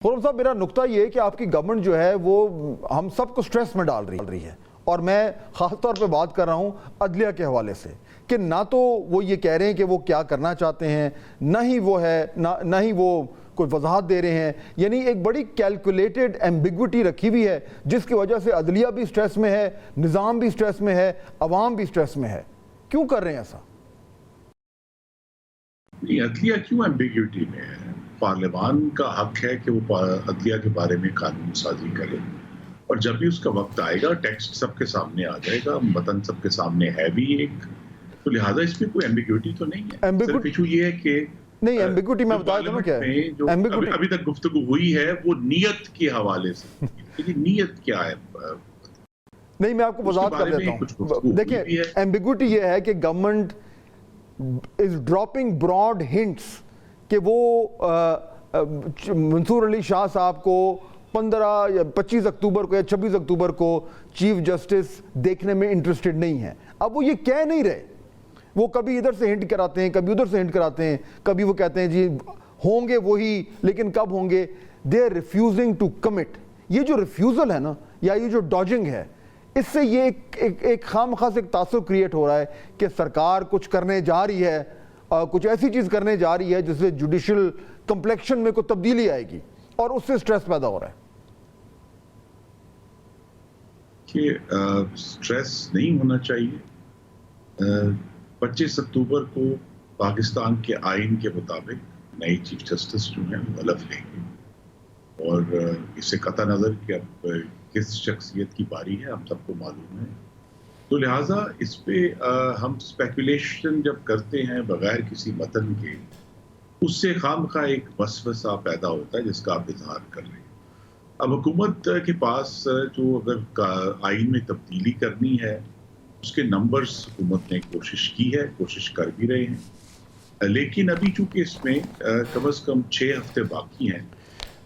خرم صاحب، میرا نقطہ یہ ہے کہ آپ کی گورنمنٹ جو ہے وہ ہم سب کو سٹریس میں ڈال رہی ہے، اور میں خاص طور پہ بات کر رہا ہوں عدلیہ کے حوالے سے کہ نہ تو وہ یہ کہہ رہے ہیں کہ وہ کیا کرنا چاہتے ہیں، نہ ہی وہ کوئی وضاحت دے رہے ہیں. یعنی ایک بڑی کیلکولیٹڈ ایمبیگوٹی رکھی ہوئی ہے جس کی وجہ سے عدلیہ بھی سٹریس میں ہے، نظام بھی سٹریس میں ہے، عوام بھی سٹریس میں ہے. کیوں کر رہے ہیں ایسا؟ عدلیہ کیوں ایمبیگوٹی میں ہے؟ پارلیمان کا حق ہے کہ وہ عدلیہ کے بارے میں قانون سازی کرے، اور جب بھی اس کا وقت آئے گا ٹیکسٹ سب کے سامنے آ جائے گا، متن سب کے سامنے ہے بھی ایک، تو لہٰذا اس میں کوئی ایمبیگوٹی تو نہیں ہے. صرف ایشو یہ ہے کہ نہیں، ایمبیگوٹی میں بتا دوں کیا ہے، ابھی تک گفتگو ہوئی ہے وہ نیت کے حوالے سے. نیت کیا ہے؟ نہیں، میں آپ کو وضاحت کر دیتا ہوں. دیکھیں، ایمبیگوٹی یہ ہے کہ government is dropping broad hints کہ وہ منصور علی شاہ صاحب کو 15 یا 25 اکتوبر کو یا 26 اکتوبر کو چیف جسٹس دیکھنے میں انٹرسٹڈ نہیں ہیں. اب وہ یہ کہہ نہیں رہے، وہ کبھی ادھر سے ہنٹ کراتے ہیں، کبھی ادھر سے ہنٹ کراتے ہیں، کبھی وہ کہتے ہیں جی ہوں گے وہی، لیکن کب ہوں گے. They are refusing to commit. یہ جو ریفیوزل ہے نا، یا یہ جو ڈاجنگ ہے، اس سے یہ ایک خام خاص ایک تاثر کریٹ ہو رہا ہے کہ سرکار کچھ کرنے جا رہی ہے، کچھ ایسی چیز کرنے جا رہی ہے جس سے جوڈیشل کمپلیکشن میں کوئی تبدیلی آئے گی، اور اس سے سٹریس پیدا ہو رہا ہے. کہ سٹریس نہیں ہونا چاہیے. 25 اکتوبر کو پاکستان کے آئین کے مطابق نئے چیف جسٹس جو ہیں وہ حلف لیں گے، اور اس سے قطع نظر کہ اب کس شخصیت کی باری ہے ہم سب کو معلوم ہے. تو لہٰذا اس پہ ہم اسپیکولیشن جب کرتے ہیں بغیر کسی متن کے، اس سے خواہ ایک وسوسہ پیدا ہوتا ہے جس کا آپ اظہار کر رہے ہیں. اب حکومت کے پاس جو اگر آئین میں تبدیلی کرنی ہے، اس کے نمبرز حکومت نے کوشش کی ہے، کوشش کر بھی رہے ہیں، لیکن ابھی چونکہ اس میں کم از کم 6 ہفتے باقی ہیں،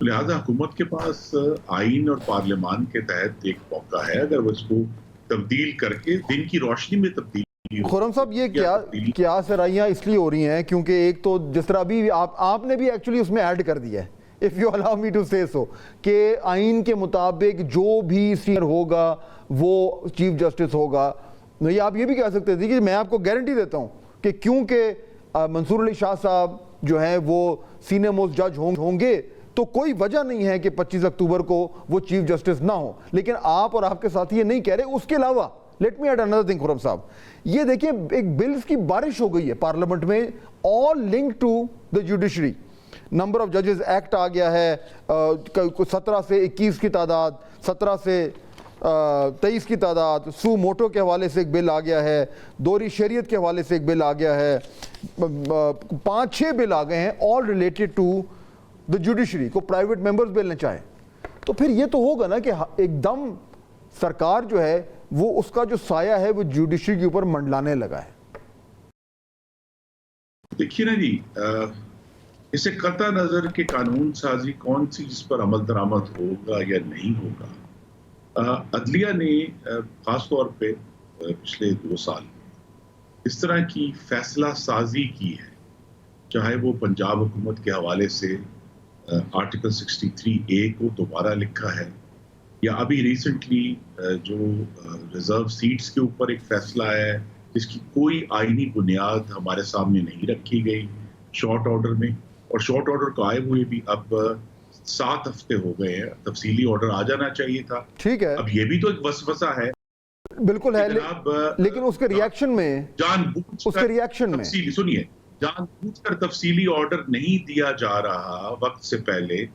لہذا حکومت کے پاس آئین اور پارلیمان کے تحت ایک موقع ہے اگر وہ اس کو تبدیل کر کے دن کی روشنی میں تبدیلی. خرم صاحب، یہ کیا سرائیاں اس لیے ہو رہی ہیں کیونکہ ایک تو جس طرح ابھی آپ نے بھی ایکچولی اس میں ایڈ کر دیا ہے، if you allow me to say so، کہ آئین کے مطابق جو بھی سینئر ہوگا وہ چیف جسٹس ہوگا. نہیں، آپ یہ بھی کہہ سکتے تھے کہ میں آپ کو گارنٹی دیتا ہوں کہ کیونکہ منصور علی شاہ صاحب جو ہیں وہ سینئر موسٹ جج ہوں گے تو کوئی وجہ نہیں ہے کہ 25 اکتوبر کو وہ چیف جسٹس نہ ہو. لیکن آپ اور آپ کے ساتھی یہ نہیں کہہ رہے. اس کے علاوہ let me add another thing Khurram صاحب، یہ دیکھیں ایک بلز کی بارش ہو گئی ہے پارلیمنٹ میں، all linked to the judiciary. Number of ججز ایکٹ آ گیا ہے، 17 سے 21 کی تعداد، 17 سے 23 کی تعداد، سو موٹو کے حوالے سے ایک بل آ گیا ہے، دوہری شریعت کے حوالے سے ایک بل آ گیا ہے، 5-6 بل آ گئے ہیں all related to the judiciary کو پرائیویٹ ممبرز بل نہ چاہے. تو پھر یہ تو ہوگا نا کہ ایک دم سرکار جو ہے وہ اس کا جو سایہ ہے وہ جوڈیشری کے اوپر منڈلانے لگا ہے. دیکھیے نا جی، اسے قطع نظر کے قانون سازی کون سی جس پر عمل درآمد ہوگا یا نہیں ہوگا، عدلیہ نے خاص طور پہ پچھلے 2 سال اس طرح کی فیصلہ سازی کی ہے، چاہے وہ پنجاب حکومت کے حوالے سے آرٹیکل 63A کو دوبارہ لکھا ہے، یا ابھی ریسنٹلی جو ریزرو سیٹس کے اوپر ایک فیصلہ ہے جس کی کوئی آئینی بنیاد ہمارے سامنے نہیں رکھی گئی شارٹ آرڈر میں، اور شارٹ آرڈر کو آئے ہوئے بھی اب 7 ہفتے ہو گئے ہیں، تفصیلی آرڈر آ جانا چاہیے تھا. ٹھیک ہے، اب یہ بھی تو ایک وسوسہ ہے. بالکل ہے، لیکن اس کے ریاکشن میں سنیے، جان بوجھ کر تفصیلی آرڈر نہیں دیا جا رہا وقت سے پہلے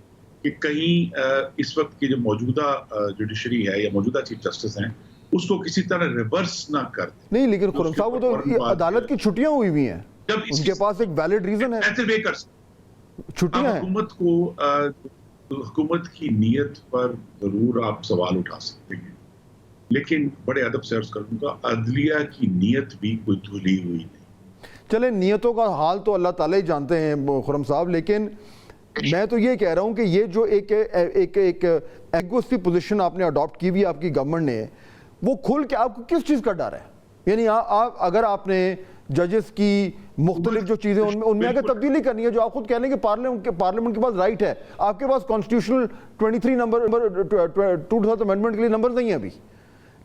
کہ کہیں اس وقت کی جو موجودہ جوڈیشری ہے یا موجودہ چیف جسٹس ہیں اس کو کسی طرح ریورس نہ کر دیں. نہیں، لیکن خرم صاحب وہ تو عدالت کی چھٹیاں ہوئی ہوئی ہیں، ان کے پاس ایک ویلڈ ریزن ہے. ایسے وے کر چھٹیاں ہیں. حکومت کو حکومت کی نیت پر ضرور آپ سوال اٹھا سکتے ہیں، لیکن بڑے ادب سے عرض کروں گا عدلیہ کی نیت بھی کوئی دھلی ہوئی نہیں. چلیں، نیتوں کا حال تو اللہ تعالیٰ ہی جانتے ہیں خرم صاحب، لیکن میں تو یہ کہہ رہا ہوں کہ یہ جو ایک ایگوسٹی پوزیشن آپ نے اڈاپٹ کی ہوئی آپ کی گورنمنٹ نے، وہ کھل کے آپ کو کس چیز کا ڈر ہے؟ یعنی اگر آپ نے ججز کی مختلف جو چیزیں ان میں اگر تبدیلی کرنی ہے، جو آپ خود کہہ لیں کہ پارلیمنٹ کے پاس رائٹ ہے، آپ کے پاس کانسٹیٹیوشنل 23 نمبر 2000 امینڈمنٹ کے لیے نمبر نہیں ہے ابھی،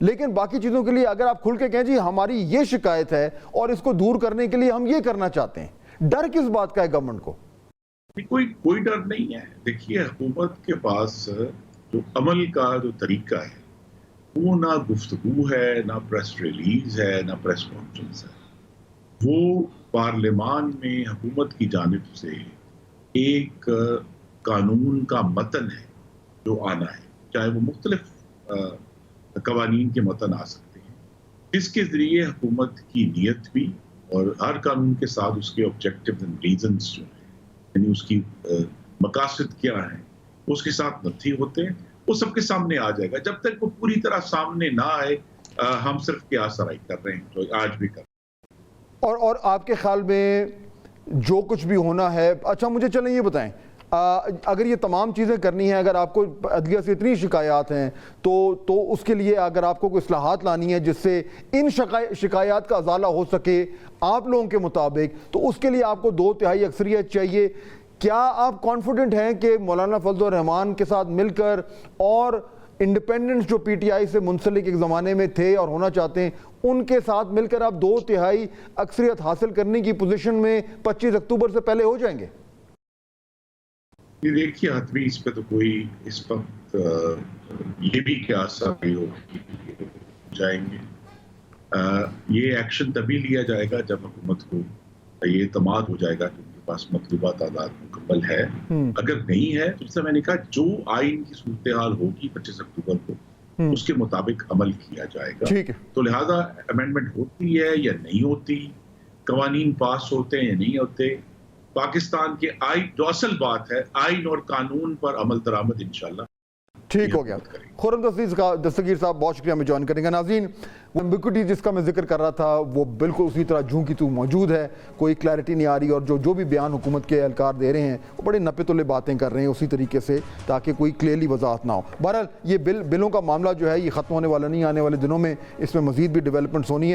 لیکن باقی چیزوں کے لیے اگر آپ کھل کے کہیں جی ہماری یہ شکایت ہے اور اس کو دور کرنے کے لیے ہم یہ کرنا چاہتے ہیں، ڈر کس بات کا ہے گورنمنٹ کو؟ کوئی ڈر نہیں ہے. دیکھیے حکومت کے پاس جو عمل کا جو طریقہ ہے وہ نہ گفتگو ہے، نہ پریس ریلیز ہے، نہ پریس کانفرنس ہے. وہ پارلیمان میں حکومت کی جانب سے ایک قانون کا متن ہے جو آنا ہے، چاہے وہ مختلف قوانین کے متن آ سکتے ہیں، جس کے ذریعے حکومت کی نیت بھی اور ہر قانون کے ساتھ اس کے آبجیکٹیوز اینڈ ریزنز جو ہیں، یعنی اس کی مقاصد کیا ہیں، اس کے ساتھ نتھی ہوتے ہیں، وہ سب کے سامنے آ جائے گا. جب تک وہ پوری طرح سامنے نہ آئے ہم صرف قیاس آرائی کر رہے ہیں، جو آج بھی کر رہے ہیں. اور آپ کے خیال میں جو کچھ بھی ہونا ہے، اچھا مجھے چلیں یہ بتائیں، اگر یہ تمام چیزیں کرنی ہیں، اگر آپ کو عدلیہ سے اتنی شکایات ہیں تو اس کے لیے اگر آپ کو کوئی اصلاحات لانی ہے جس سے ان شکایات کا ازالہ ہو سکے آپ لوگوں کے مطابق، تو اس کے لیے آپ کو 2/3 اکثریت چاہیے. کیا آپ کانفیڈنٹ ہیں کہ مولانا فضل الرحمان کے ساتھ مل کر اور انڈیپینڈنٹس جو پی ٹی آئی سے منسلک ایک زمانے میں تھے اور ہونا چاہتے ہیں، ان کے ساتھ مل کر آپ 2/3 اکثریت حاصل کرنے کی پوزیشن میں 25 اکتوبر سے پہلے ہو جائیں گے؟ دیکھیے حتمی اس پہ تو کوئی اس وقت یہ بھی کیا ساری ہو جائیں گے. یہ ایکشن تبھی لیا جائے گا جب حکومت کو یہ اعتماد ہو جائے گا کہ ان کے پاس مطلوبہ تعداد مکمل ہے. اگر نہیں ہے تو جیسے میں نے کہا جو آئین کی صورتحال ہوگی 25 اکتوبر کو اس کے مطابق عمل کیا جائے گا. تو لہذا امینڈمنٹ ہوتی ہے یا نہیں ہوتی، قوانین پاس ہوتے ہیں یا نہیں ہوتے، پاکستان کے آئین جو اصل بات ہے آئین اور قانون پر عمل درآمد انشاءاللہ ٹھیک ہو گیا. خرم دستگیر صاحب بہت شکریہ ہمیں جوائن کرنے کا. ناظرین، وہ ایمبیگوٹی جس کا میں ذکر کر رہا تھا وہ بالکل اسی طرح جوں کی تو موجود ہے، کوئی کلیئرٹی نہیں آ رہی، اور جو بھی بیان حکومت کے اہلکار دے رہے ہیں وہ بڑے نپے تلے باتیں کر رہے ہیں اسی طریقے سے تاکہ کوئی کلیئرلی وضاحت نہ ہو. بہرحال یہ بلوں کا معاملہ جو ہے یہ ختم ہونے والا نہیں، آنے والے دنوں میں اس میں مزید بھی ڈیولپمنٹس ہونی ہے.